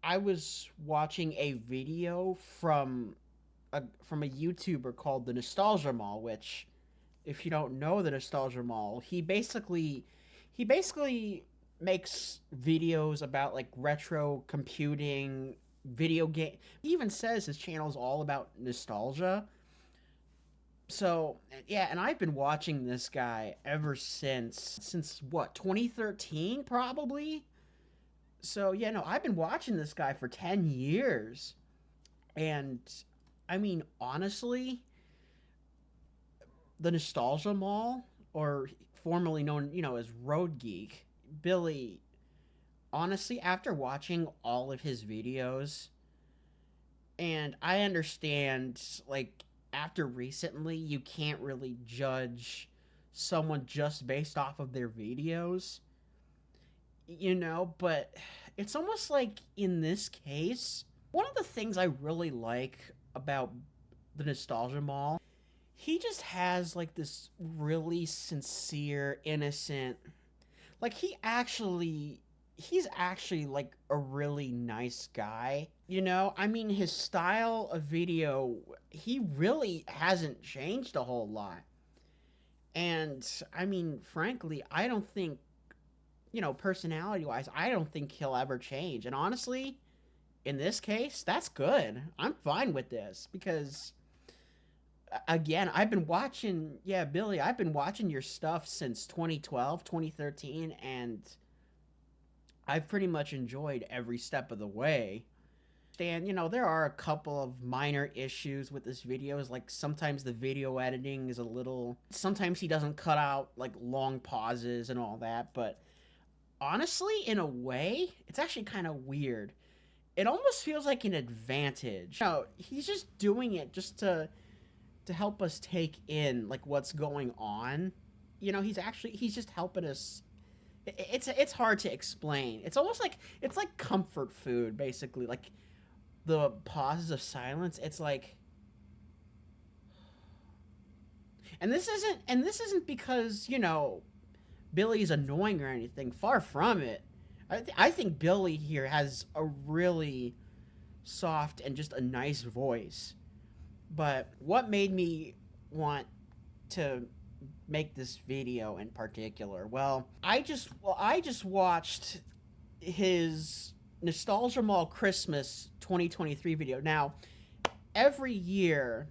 I was watching a video from a YouTuber called the Nostalgia Mall, which, if you don't know the Nostalgia Mall, he basically makes videos about like retro computing, video game. He even says his channel is all about nostalgia. So yeah, and I've been watching this guy ever since what, 2013 probably. So yeah, no, I've been watching this guy for 10 years. And I mean, honestly, the Nostalgia Mall, or formerly known, as Road Geek, Billy, honestly, after watching all of his videos, and I understand, like, after recently, you can't really judge someone just based off of their videos, but it's almost like in this case, one of the things I really like about the Nostalgia Mall, he just has like this really sincere, innocent, like he's actually like a really nice guy. I mean, his style of video, he really hasn't changed a whole lot. And I mean, frankly, I don't think, personality wise, I don't think he'll ever change. And honestly, in this case, that's good. I'm fine with this because, again, I've been watching, yeah, Billy, I've been watching your stuff since 2012, 2013, and I've pretty much enjoyed every step of the way. And, there are a couple of minor issues with this video. Is like sometimes the video editing is a little. Sometimes he doesn't cut out like long pauses and all that. But honestly, in a way, it's actually kind of weird. It almost feels like an advantage. He's just doing it just to help us take in like what's going on. He's just helping us. It's hard to explain. It's almost like it's like comfort food, basically. Like the pauses of silence. It's like, and this isn't because Billy's annoying or anything. Far from it. I think Billy here has a really soft and just a nice voice. But what made me want to make this video in particular? Well, I just watched his Nostalgia Mall Christmas 2023 video. Now, every year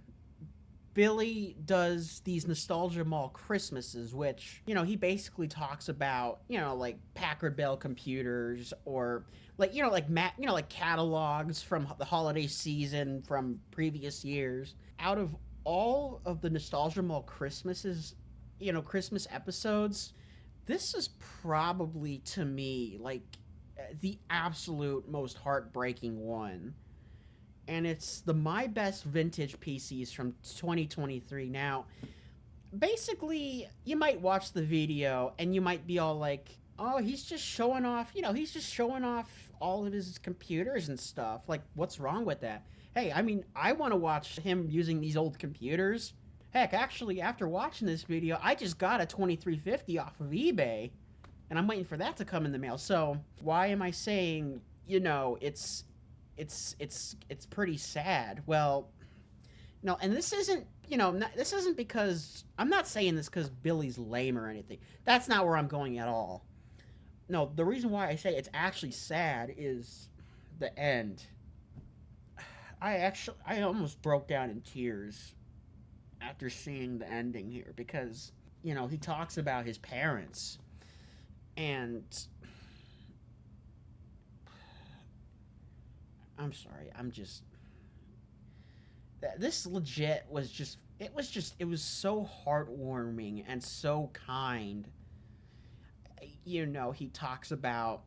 Billy does these Nostalgia Mall Christmases, which, he basically talks about, like Packard Bell computers, or like, like catalogs from the holiday season from previous years. Out of all of the Nostalgia Mall Christmases, Christmas episodes, this is probably to me like the absolute most heartbreaking one, and it's the My Best Vintage PCs from 2023. Now, basically, you might watch the video and you might be all like, "Oh, he's just showing off, he's just showing off all of his computers and stuff. Like, what's wrong with that?" Hey, I mean, I want to watch him using these old computers. Heck, actually, after watching this video, I just got a 2350 off of eBay, and I'm waiting for that to come in the mail. So, why am I saying, it's pretty sad? Well, no, and this isn't, this isn't because I'm not saying this because Billy's lame or anything. That's not where I'm going at all. No, the reason why I say it's actually sad is the end. I almost broke down in tears after seeing the ending here because, he talks about his parents, and I'm sorry, this legit was it was so heartwarming and so kind. He talks about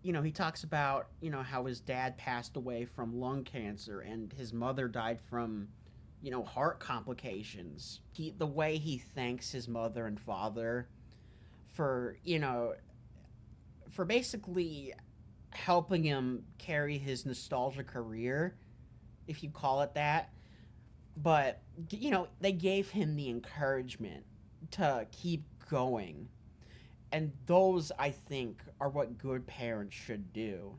how his dad passed away from lung cancer and his mother died from heart complications. The way he thanks his mother and father for for basically helping him carry his nostalgia career, if you call it that. But they gave him the encouragement to keep going, and those, I think, are what good parents should do.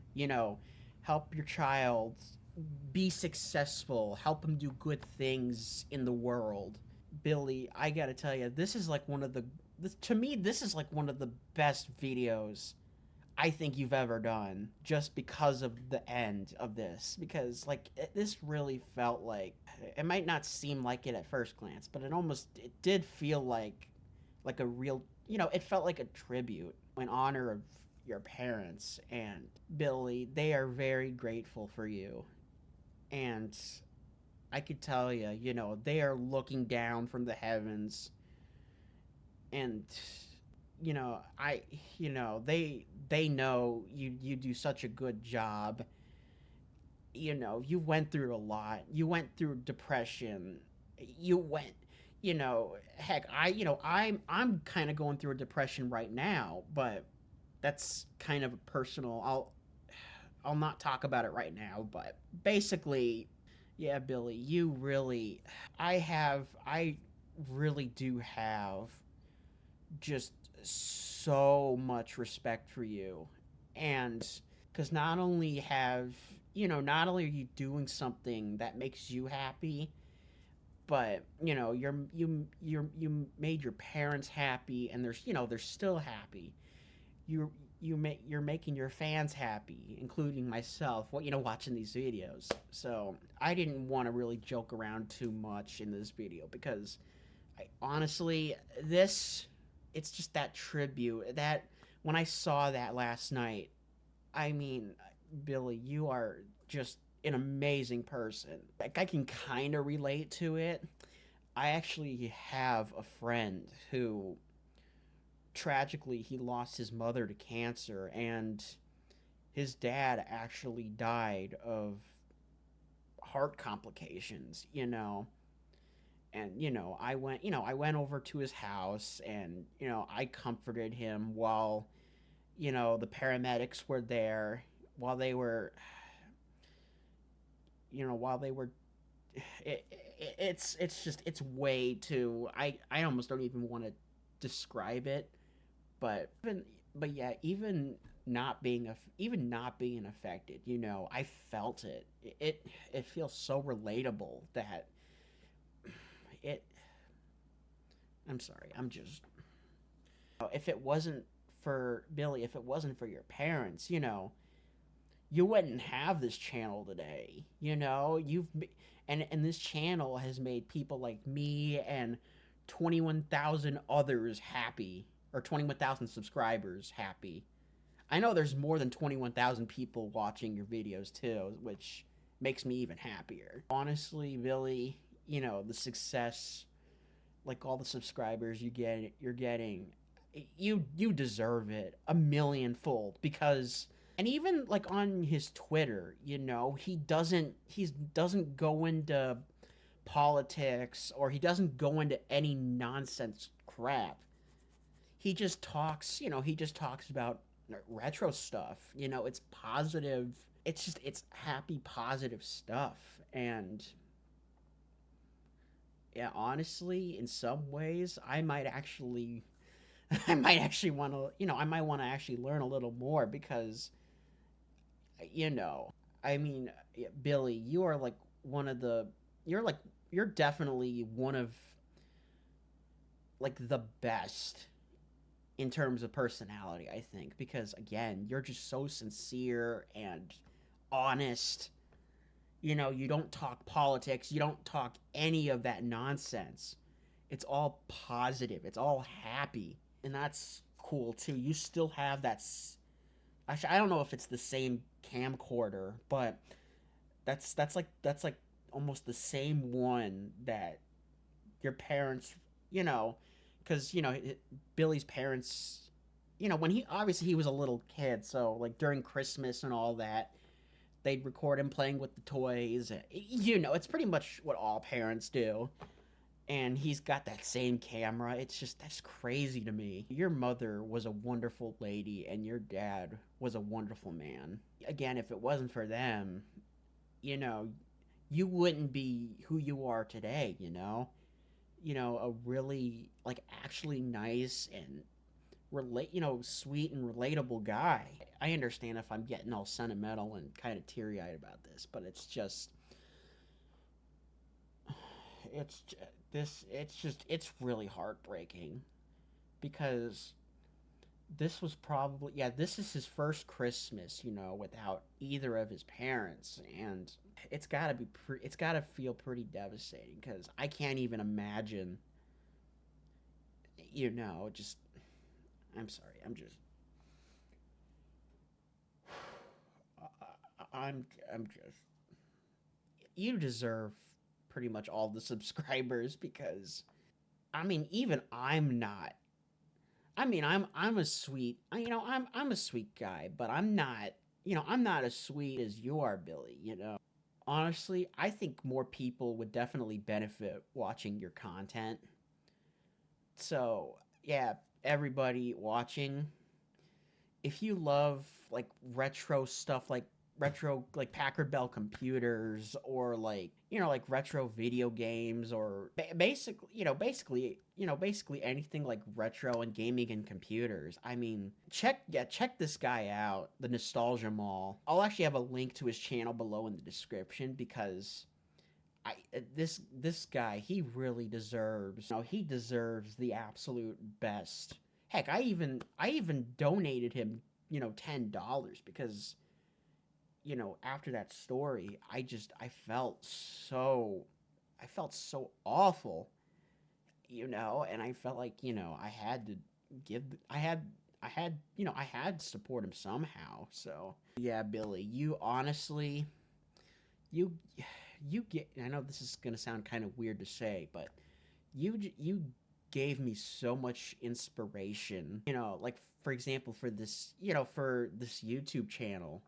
help your child be successful, help him do good things in the world. Billy, I gotta tell you, this is like one of the to me this is like one of the best videos I think you've ever done, just because of the end of this. Because like this really felt like, it might not seem like it at first glance, but it did feel like a real, it felt like a tribute in honor of your parents. And Billy, they are very grateful for you. And I could tell you, they are looking down from the heavens, and I they know you do such a good job. You went through a lot. You went through depression. You went, heck, I'm kind of going through a depression right now, but that's kind of a personal. I'll not talk about it right now, but basically, yeah, Billy, you really, I really do have just so much respect for you. And because not only are you doing something that makes you happy, but you made your parents happy, and they're still happy. You're making your fans happy, including myself, watching these videos. So I didn't want to really joke around too much in this video, because honestly, this it's just that tribute that when I saw that last night, I mean, Billy, you are just an amazing person. Like, I can kind of relate to it. I actually have a friend who tragically he lost his mother to cancer, and his dad actually died of heart complications, and I went over to his house, and I comforted him while the paramedics were there, while they were while they were it's way too, I almost don't even want to describe it. But yeah, even not being affected, I felt it. It feels so relatable that it I'm sorry. I'm just if it wasn't for Billy, if it wasn't for your parents, you wouldn't have this channel today. And this channel has made people like me and 21,000 others happy, or 21,000 subscribers happy. I know there's more than 21,000 people watching your videos too, which makes me even happier. Honestly, Billy, the success, like all the subscribers you're getting, you deserve it a millionfold. Because, and even like on his Twitter, he doesn't go into politics, or he doesn't go into any nonsense crap. He just talks about retro stuff. It's positive. It's happy, positive stuff. And yeah, honestly, in some ways, I might actually want to, I might want to actually learn a little more, because, you know, I mean, yeah, Billy, you are like one of the, you're like, you're definitely one of like the best in terms of personality, I think, because again, you're just so sincere and honest. You don't talk politics, you don't talk any of that nonsense. It's all positive, it's all happy. And that's cool too. You still have that. Actually, I don't know if it's the same camcorder, but that's like almost the same one that your parents, you know, because Billy's parents, when he was a little kid, so like during Christmas and all that, they'd record him playing with the toys. It's pretty much what all parents do. And he's got that same camera. That's crazy to me. Your mother was a wonderful lady, and your dad was a wonderful man. Again, if it wasn't for them, you know, you wouldn't be who you are today, a really like actually nice and sweet and relatable guy. I understand if I'm getting all sentimental and kind of teary eyed about this, but it's just it's it's really heartbreaking because this was probably, yeah, this is his first Christmas, without either of his parents, and it's got to feel pretty devastating because I can't even imagine, just I'm sorry, I'm just you deserve pretty much all the subscribers because I mean, even I'm not. I mean, I'm a sweet, I'm a sweet guy, but I'm not as sweet as you are, Billy. Honestly, I think more people would definitely benefit watching your content. So yeah, everybody watching, if you love like retro stuff, like retro like Packard Bell computers, or like like retro video games, or basically anything like retro and gaming and computers, I mean, check this guy out, the Nostalgia Mall. I'll actually have a link to his channel below in the description because this guy, he really deserves, he deserves the absolute best. Heck, I even donated him, $10 because, after that story, I felt so awful, and I felt like, I had to give I had to support him somehow. So, yeah, Billy, you honestly, you you get, I know this is going to sound kind of weird to say, but you gave me so much inspiration. Like for example, for this YouTube channel.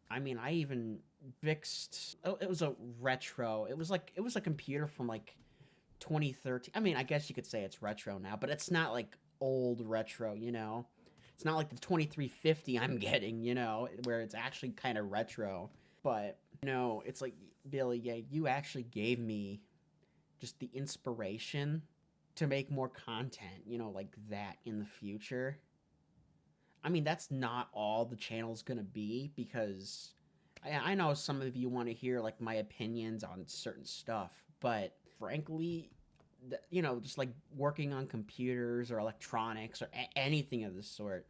I mean, I even fixed. Oh, it was a retro. It was a computer from like 2013. I mean, I guess you could say it's retro now, but it's not like old retro. It's not like the 2350 I'm getting. Where it's actually kind of retro. But no, it's like, Billy, yeah, you actually gave me just the inspiration to make more content, like that in the future. I mean, that's not all the channel's gonna be because I know some of you want to hear like my opinions on certain stuff, but frankly, just like working on computers or electronics or anything of the sort,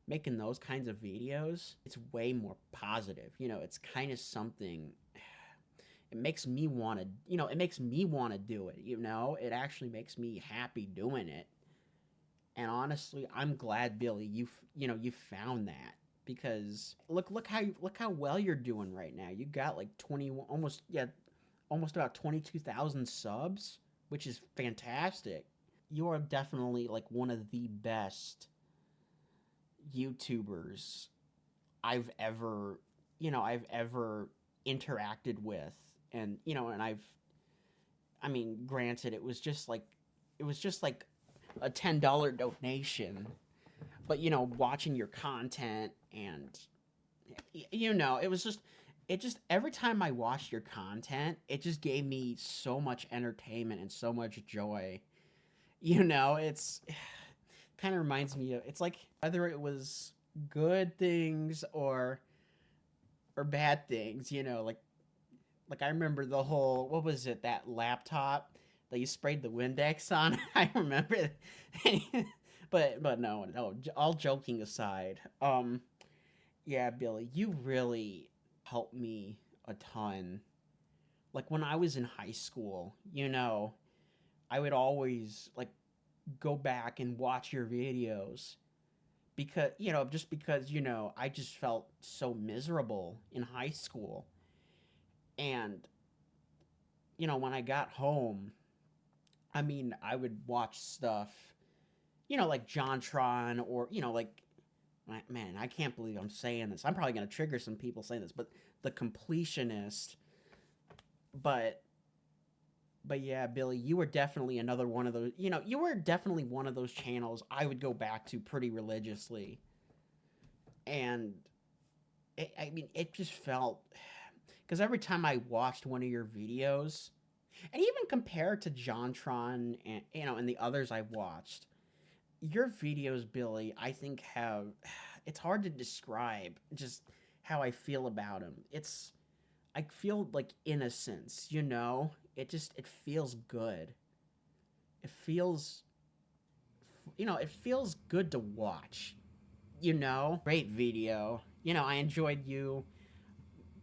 making those kinds of videos, it's way more positive. It's kind of something. It makes me want to, it makes me want to do it. It actually makes me happy doing it. And honestly, I'm glad, Billy, you found that because look how well you're doing right now. You got like 20, almost, yeah, almost about 22,000 subs, which is fantastic. You are definitely like one of the best YouTubers I've ever interacted with, and I mean, granted, it was just like a $10 donation, but watching your content, and it was just, it just, every time I watched your content, it just gave me so much entertainment and so much joy. It's kind of reminds me of, it's like whether it was good things or bad things, like I remember the whole, what was it, that laptop that you sprayed the Windex on. I remember. But no, all joking aside, yeah, Billy, you really helped me a ton. Like when I was in high school, I would always like go back and watch your videos because, just because, I just felt so miserable in high school. And when I got home, I mean, I would watch stuff, like JonTron, or like, man, I can't believe I'm saying this. I'm probably gonna trigger some people saying this, but the completionist. But yeah, Billy, you were definitely another one of those. You were definitely one of those channels I would go back to pretty religiously, and I mean, it just felt, because every time I watched one of your videos, and even compared to JonTron and and the others I've watched, your videos, Billy, I think have it's hard to describe just how I feel about him. I feel like innocence, you know? It feels good. It feels, it feels good to watch, you know? Great video. I enjoyed you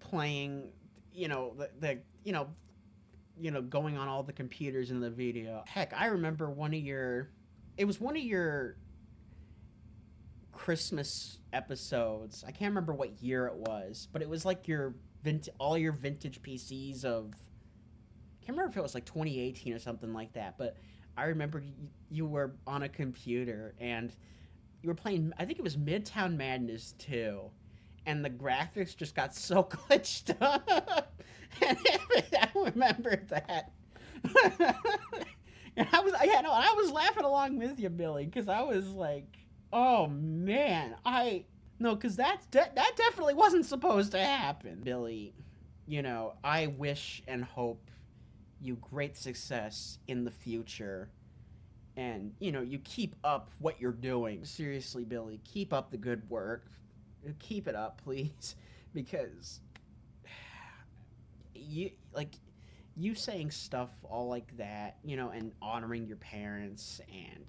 playing, going on all the computers in the video. Heck, I remember it was one of your Christmas episodes. I can't remember what year it was, but it was like all your vintage PCs of. I can't remember if it was like 2018 or something like that, but I remember you were on a computer and you were playing. I think it was Midtown Madness 2, and the graphics just got so glitched up. And I remember that. And I was laughing along with you, Billy, because I was like, oh man, no, because that definitely wasn't supposed to happen, Billy. I wish and hope you great success in the future, and you keep up what you're doing. Seriously, Billy, keep up the good work. Keep it up, please, because you like you saying stuff all like that, and honoring your parents, and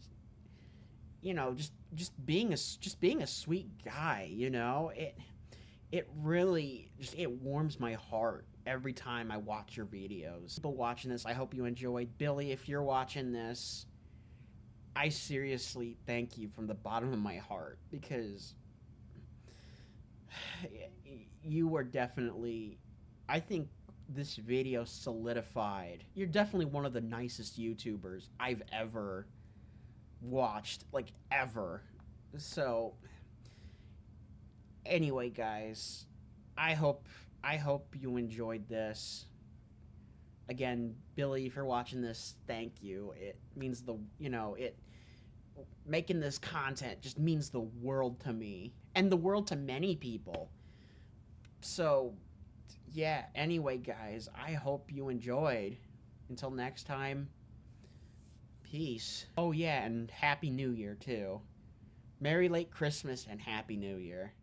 just being a sweet guy, it really just it warms my heart every time I watch your videos. People watching this, I hope you enjoyed. Billy, if you're watching this, I seriously thank you from the bottom of my heart, because you were definitely, I think this video solidified. You're definitely one of the nicest YouTubers I've ever watched, like ever. So anyway, guys, I hope you enjoyed this. Again, Billy, if you're watching this, thank you. It means it making this content just means the world to me, and the world to many people. So yeah, anyway, guys, I hope you enjoyed. Until next time, peace. Oh yeah, and Happy New Year too. Merry late Christmas and Happy New Year.